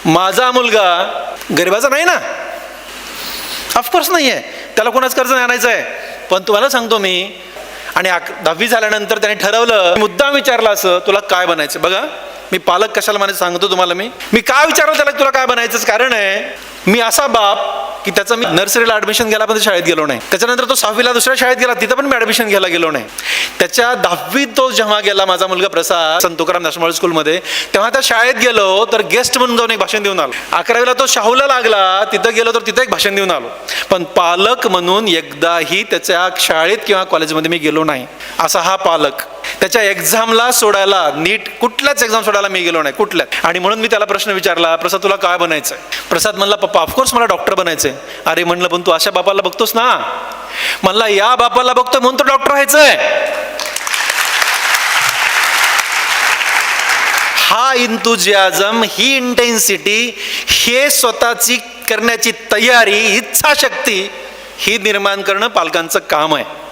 माझा मुलगा गरिबाचा नाही ना, ऑफकोर्स नाही आहे, त्याला कोणाच कर्ज नाही आणायचं आहे. पण तुम्हाला सांगतो मी, आणि 10वी झाल्यानंतर त्याने ठरवलं, मुद्दाम विचारला असं, तुला काय बनायचं. बघा, मी पालक कशाला म्हणायचं सांगतो तुम्हाला. मी काय विचारलं त्याला, तुला काय बनायचं. कारण आहे, मी असा बाप की त्याचं मी नर्सरीला ॲडमिशन घ्यायला पण शाळेत गेलो नाही. त्याच्यानंतर तो 6वीला दुसऱ्या शाळेत गेला, तिथं पण मी ॲडमिशन घ्यायला गेलो नाही. त्याच्या 10वीत तो जेव्हा गेला, माझा मुलगा प्रसाद, संत तुकाराम नॅशनल स्कूलमध्ये, तेव्हा त्या शाळेत गेलो तर गेस्ट म्हणून जाऊन एक भाषण देऊन आलो. 11वीला तो शाहूला लागला, तिथं गेलो तर तिथं एक भाषण देऊन आलो. पण पालक म्हणून एकदाही त्याच्या शाळेत किंवा कॉलेजमध्ये मी गेलो नाही. असा हा पालक. त्याच्या एक्झामला सोडायला, नीट कुठल्याच एक्झाम सोडायला मी गेलो नाही, कुठल्याच. आणि म्हणून मी त्याला प्रश्न विचारला, प्रसाद तुला काय बनायचं आहे. प्रसाद म्हणला, पप्पा ऑफकोर्स मला डॉक्टर बनायचंय. अरे म्हणलं, पण तू अशा बापाला बघतोस ना. म्हणला, या बापाला बघतोय म्हणून तो डॉक्टर व्हायचंय. हा इंथुजियाझम, ही इंटेन्सिटी, हे स्वतःची करण्याची तयारी, इच्छाशक्ती, ही निर्माण करणं पालकांचं काम आहे.